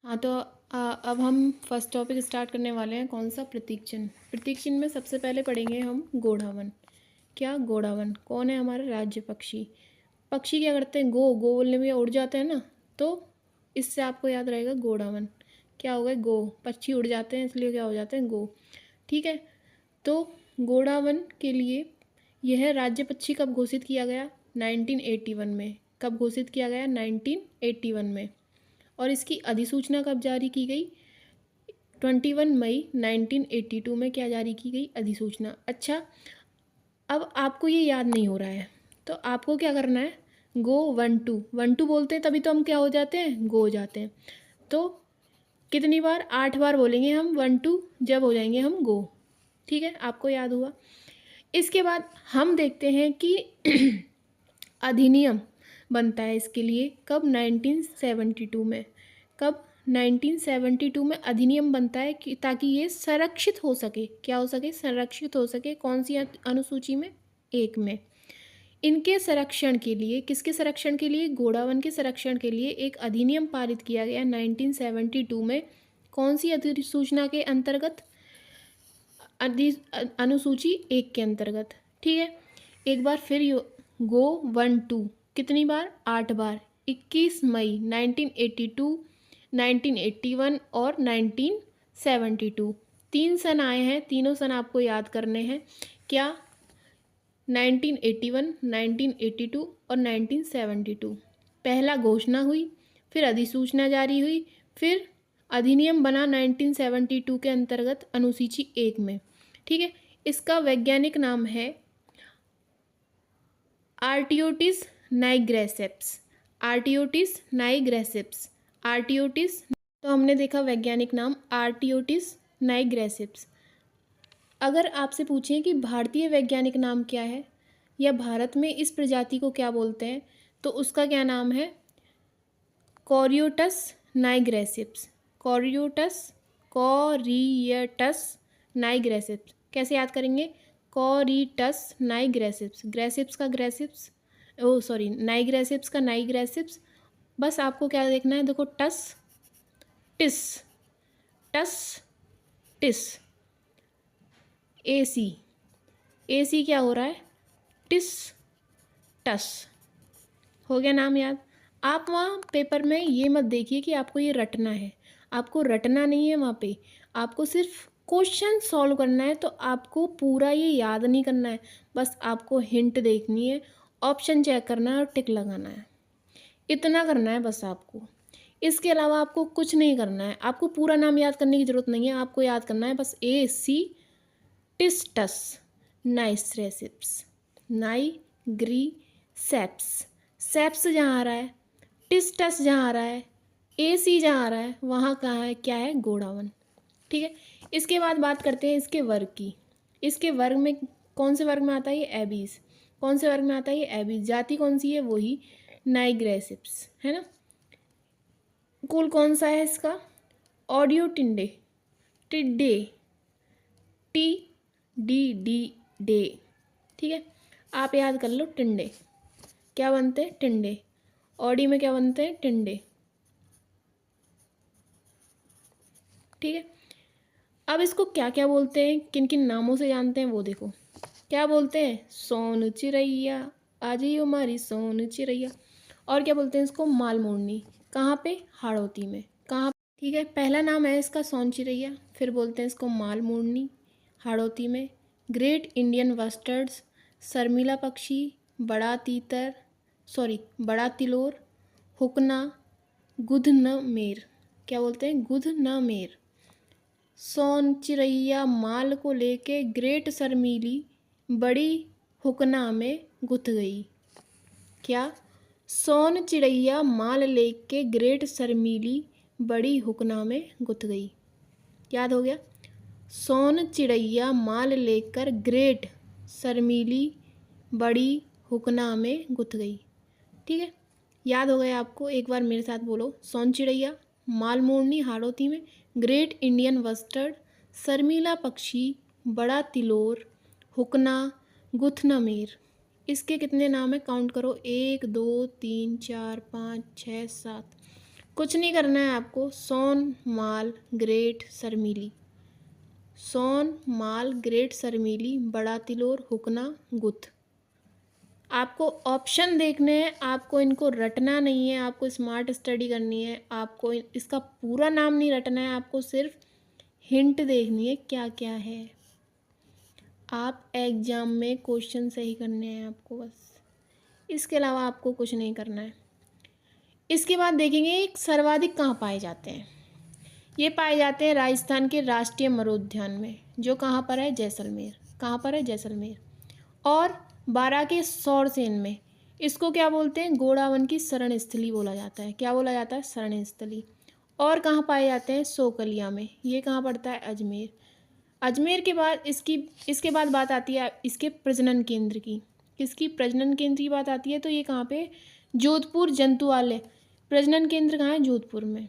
हाँ तो अब हम फर्स्ट टॉपिक स्टार्ट करने वाले हैं। कौन सा? प्रतीक चिन्ह। प्रतीक चिन्ह में सबसे पहले पढ़ेंगे हम गोढ़ावन। क्या? गोढ़ावन कौन है? हमारा राज्य पक्षी। पक्षी क्या करते हैं? गो गो बोलने में उड़ जाते हैं ना, तो इससे आपको याद रहेगा गोढ़ावन। क्या हो गया? गो। पक्षी उड़ जाते हैं इसलिए क्या हो जाते हैं? गो। ठीक है। तो गोढ़ावन के लिए यह राज्य पक्षी कब घोषित किया गया? 1981 में। कब घोषित किया गया? 1981 में। और इसकी अधिसूचना कब जारी की गई? 21 मई 1982 में क्या जारी की गई? अधिसूचना। अच्छा, अब आपको ये याद नहीं हो रहा है तो आपको क्या करना है? गो 1 2 बोलते हैं तभी तो हम क्या हो जाते हैं? गो हो जाते हैं। तो कितनी बार? 8 बार बोलेंगे हम 1 2, जब हो जाएंगे हम गो। ठीक है, आपको याद हुआ। इसके बाद हम देखते हैं कि अधिनियम बनता है इसके लिए कब? 1972 में। कब? 1972 में अधिनियम बनता है कि ताकि ये संरक्षित हो सके। क्या हो सके? संरक्षित हो सके। कौन सी अनुसूची में? 1 में। इनके संरक्षण के लिए, किसके संरक्षण के लिए? गोढ़ावन के संरक्षण के लिए एक अधिनियम पारित किया गया 1972 में। कौन सी अधिसूचना के अंतर्गत? अनुसूची 1 के अंतर्गत। ठीक है, एक बार फिर गो 1 2 कितनी बार? 8 बार। 21 मई 1982, 1981 और 1972। 3 सन आए हैं, तीनों सन आपको याद करने हैं। क्या? 1981, 1982 और 1972। पहला घोषणा हुई, फिर अधिसूचना जारी हुई, फिर अधिनियम बना 1972 के अंतर्गत अनुसूची 1 में। ठीक है, इसका वैज्ञानिक नाम है आर्टियोटिस नाइग्रेसेप्स। आर्टियोटिस नाइग्रेसेप्स। आर्टियोटिस, तो हमने देखा वैज्ञानिक नाम आर्टियोटिस नाइग्रेसेप्स। अगर आपसे पूछें कि भारतीय वैज्ञानिक नाम क्या है या भारत में इस प्रजाति को क्या बोलते हैं, तो उसका क्या नाम है? कोरियोटस नाइग्रेसेप्स। कोरियटस नाइग्रेसेप्स। कैसे याद करेंगे? कोरिटस नाइग्रेसेप्स। ग्रेसेप्स का ग्रेसेप्स, ओ सॉरी, नाइग्रेसेप्स का नाइग्रेसेप्स। बस आपको क्या देखना है? देखो, टस टिस, टस टिस। AC, AC क्या हो रहा है? टिस टस। हो गया नाम याद। आप वहाँ पेपर में ये मत देखिए कि आपको ये रटना है। आपको रटना नहीं है वहाँ पे, आपको सिर्फ क्वेश्चन सॉल्व करना है। तो आपको पूरा ये याद नहीं करना है, बस आपको हिंट देखनी है, ऑप्शन चेक करना है और टिक लगाना है। इतना करना है बस आपको। इसके अलावा आपको कुछ नहीं करना है। आपको पूरा नाम याद करने की ज़रूरत नहीं है। आपको याद करना है बस AC टिस्टस नाइग्रेसेप्स। नाइग्रीसेप्स। सेप्स जहाँ आ रहा है, टिस्टस जहाँ आ रहा है, AC जहाँ आ रहा है, वहाँ कहाँ है? क्या है? गोढ़ावन। ठीक है, इसके बाद बात करते हैं इसके वर्ग की। इसके वर्ग में कौन से वर्ग में आता है? ये एबीज। कौन से वर्ग में आता है? ये एबीज। जाति कौन सी है? वही नाइग्रेसेप्स है ना। कुल कौन सा है इसका? ऑडियो टिंडे, टिड्डे, TDD डे। ठीक है, आप याद कर लो। टिंडे क्या बनते हैं? टिंडे। ऑडी में क्या बनते हैं? टिंडे। ठीक है, अब इसको क्या क्या बोलते हैं, किन किन नामों से जानते हैं वो देखो। क्या बोलते हैं? सोन चिड़ैया, आज ही हमारी सोन चिड़ैया। और क्या बोलते हैं इसको? मालमोड़नी। कहाँ पे? हाड़ौती में। कहाँ? ठीक है, पहला नाम है इसका सोन चिड़ैया, फिर बोलते हैं इसको मालमोड़नी हाड़ौती में। ग्रेट इंडियन बस्टर्ड्स, शर्मिला पक्षी, बड़ा तीतर, सॉरी बड़ा तिलोर, हुकना, गुधनमेर। क्या बोलते हैं? गुधनमेर। सोन चिड़ैया माल को लेके ग्रेट शर्मीली बड़ी हुकना में गुथ गई। क्या? सोन चिड़ैया माल लेके ग्रेट शर्मीली बड़ी हुकना में गुथ गई। याद हो गया? सोन चिड़ैया माल लेकर ग्रेट शर्मीली बड़ी हुकना में गुथ गई। ठीक है, याद हो गया आपको? एक बार मेरे साथ बोलो। सोन चिड़ैया, मालमोड़नी हाड़ौती में, ग्रेट इंडियन बस्टर्ड, शर्मीला पक्षी, बड़ा तिलोर, हुकना, गुथनामेर। इसके कितने नाम है? काउंट करो। 1 2 3 4 5 6 7। कुछ नहीं करना है आपको। सोन, माल, ग्रेट, सरमीली। सोन, माल, ग्रेट सरमीली, बड़ा तिलोर, हुकना, गुथ। आपको ऑप्शन देखने हैं, आपको इनको रटना नहीं है, आपको स्मार्ट स्टडी करनी है, आपको इसका पूरा नाम नहीं रटना है, आपको सिर्फ हिंट देखनी है क्या क्या है। आप एग्जाम में क्वेश्चन सही करने हैं आपको बस, इसके अलावा आपको कुछ नहीं करना है। इसके बाद देखेंगे एक सर्वाधिक कहाँ पाए जाते हैं। ये पाए जाते हैं राजस्थान के राष्ट्रीय मरुद्यान में, जो कहाँ पर है, जैसलमेर। कहाँ पर है, जैसलमेर। और बारां के सौरसेन में। इसको क्या बोलते हैं, गोड़ावन की शरण स्थली बोला जाता है। क्या बोला जाता है, शरण स्थली। और कहाँ पाए जाते हैं, सोकलिया में। ये कहाँ पड़ता है, अजमेर। अजमेर के बाद इसके बाद बात आती है इसके प्रजनन केंद्र की। किसकी, प्रजनन केंद्र की बात आती है तो ये कहाँ पे, जोधपुर जंतुआलय। प्रजनन केंद्र कहाँ है, जोधपुर में।